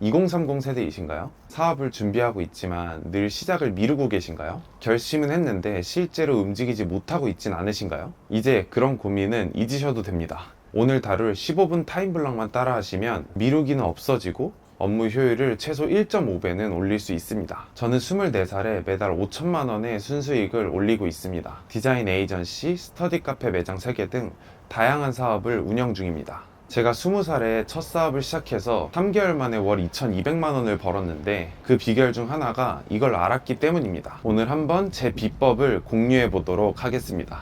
2030 세대이신가요? 사업을 준비하고 있지만 늘 시작을 미루고 계신가요? 결심은 했는데 실제로 움직이지 못하고 있진 않으신가요? 이제 그런 고민은 잊으셔도 됩니다. 오늘 다룰 15분 타임블럭만 따라 하시면 미루기는 없어지고 업무 효율을 최소 1.5배는 올릴 수 있습니다. 저는 24살에 매달 5천만 원의 순수익을 올리고 있습니다. 디자인 에이전시, 스터디 카페 매장 3개 등 다양한 사업을 운영 중입니다. 제가 20살에 첫 사업을 시작해서 3개월 만에 월 2,200만 원을 벌었는데 그 비결 중 하나가 이걸 알았기 때문입니다. 오늘 한번 제 비법을 공유해 보도록 하겠습니다.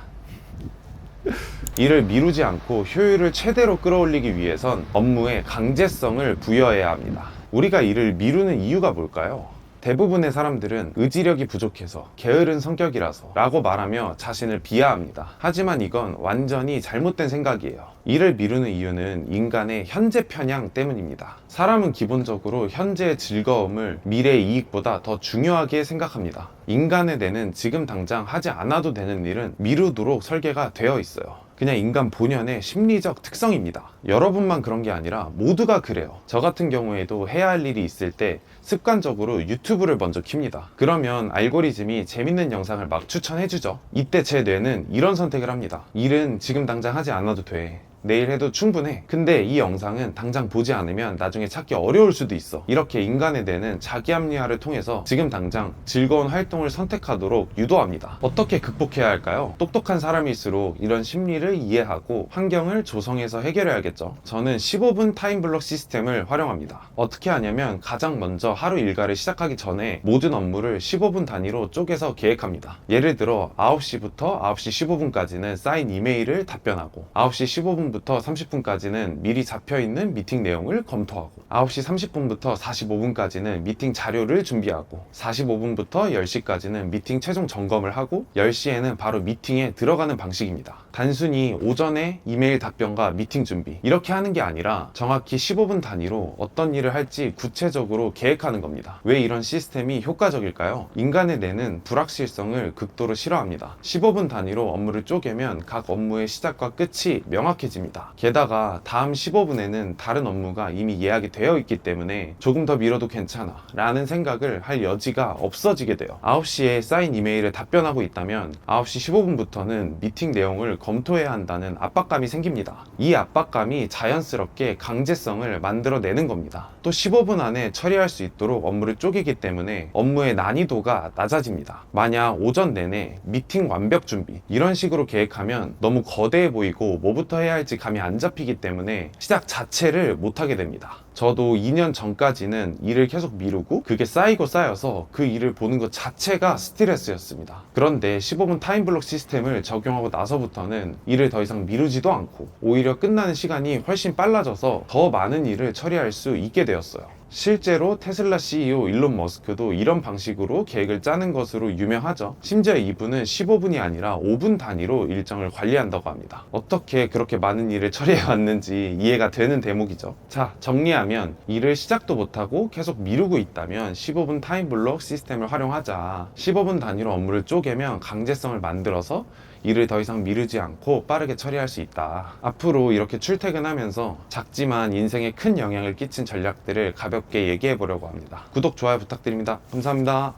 일을 미루지 않고 효율을 최대로 끌어올리기 위해선 업무에 강제성을 부여해야 합니다. 우리가 일을 미루는 이유가 뭘까요? 대부분의 사람들은 의지력이 부족해서, 게으른 성격이라서 라고 말하며 자신을 비하합니다. 하지만 이건 완전히 잘못된 생각이에요. 일을 미루는 이유는 인간의 현재 편향 때문입니다. 사람은 기본적으로 현재의 즐거움을 미래의 이익보다 더 중요하게 생각합니다. 인간의 뇌는 지금 당장 하지 않아도 되는 일은 미루도록 설계가 되어 있어요. 그냥 인간 본연의 심리적 특성입니다. 여러분만 그런 게 아니라 모두가 그래요. 저 같은 경우에도 해야 할 일이 있을 때 습관적으로 유튜브를 먼저 킵니다. 그러면 알고리즘이 재밌는 영상을 막 추천해주죠. 이때 제 뇌는 이런 선택을 합니다. 일은 지금 당장 하지 않아도 돼. 내일 해도 충분해. 근데 이 영상은 당장 보지 않으면 나중에 찾기 어려울 수도 있어. 이렇게 인간의 뇌는 자기 합리화를 통해서 지금 당장 즐거운 활동을 선택하도록 유도합니다. 어떻게 극복해야 할까요? 똑똑한 사람일수록 이런 심리를 이해하고 환경을 조성해서 해결해야겠죠. 저는 15분 타임블럭 시스템을 활용합니다. 어떻게 하냐면 가장 먼저 하루 일과를 시작하기 전에 모든 업무를 15분 단위로 쪼개서 계획합니다. 예를 들어 9시부터 9시 15분까지는 쌓인 이메일을 답변하고 9시 15분부터 30분까지는 미리 잡혀있는 미팅 내용을 검토하고 9시 30분부터 45분까지는 미팅 자료를 준비하고 45분부터 10시까지는 미팅 최종 점검을 하고 10시에는 바로 미팅에 들어가는 방식입니다. 단순히 오전에 이메일 답변과 미팅 준비 이렇게 하는 게 아니라 정확히 15분 단위로 어떤 일을 할지 구체적으로 계획하는 겁니다. 왜 이런 시스템이 효과적일까요? 인간의 뇌는 불확실성을 극도로 싫어합니다. 15분 단위로 업무를 쪼개면 각 업무의 시작과 끝이 명확해집니다. 게다가 다음 15분에는 다른 업무가 이미 예약이 되어 있기 때문에 조금 더 미뤄도 괜찮아 라는 생각을 할 여지가 없어지게 돼요. 9시에 쌓인 이메일에 답변하고 있다면 9시 15분부터는 미팅 내용을 검토해야 한다는 압박감이 생깁니다. 이 압박감이 자연스럽게 강제성을 만들어내는 겁니다. 또 15분 안에 처리할 수 있도록 업무를 쪼개기 때문에 업무의 난이도가 낮아집니다. 만약 오전 내내 미팅 완벽 준비 이런 식으로 계획하면 너무 거대해 보이고 뭐부터 해야 할지 감이 안 잡히기 때문에 시작 자체를 못하게 됩니다. 저도 2년 전까지는 일을 계속 미루고 그게 쌓이고 쌓여서 그 일을 보는 것 자체가 스트레스였습니다. 그런데 15분 타임블럭 시스템을 적용하고 나서부터는 일을 더 이상 미루지도 않고 오히려 끝나는 시간이 훨씬 빨라져서 더 많은 일을 처리할 수 있게 되었어요. 실제로 테슬라 CEO 일론 머스크도 이런 방식으로 계획을 짜는 것으로 유명하죠. 심지어 이분은 15분이 아니라 5분 단위로 일정을 관리한다고 합니다. 어떻게 그렇게 많은 일을 처리해 왔는지 이해가 되는 대목이죠. 자, 정리하면 일을 시작도 못하고 계속 미루고 있다면 15분 타임블럭 시스템을 활용하자. 15분 단위로 업무를 쪼개면 강제성을 만들어서 일을 더 이상 미루지 않고 빠르게 처리할 수 있다. 앞으로 이렇게 출퇴근하면서 작지만 인생에 큰 영향을 끼친 전략들을 가볍게 얘기해 보려고 합니다. 구독, 좋아요 부탁드립니다. 감사합니다.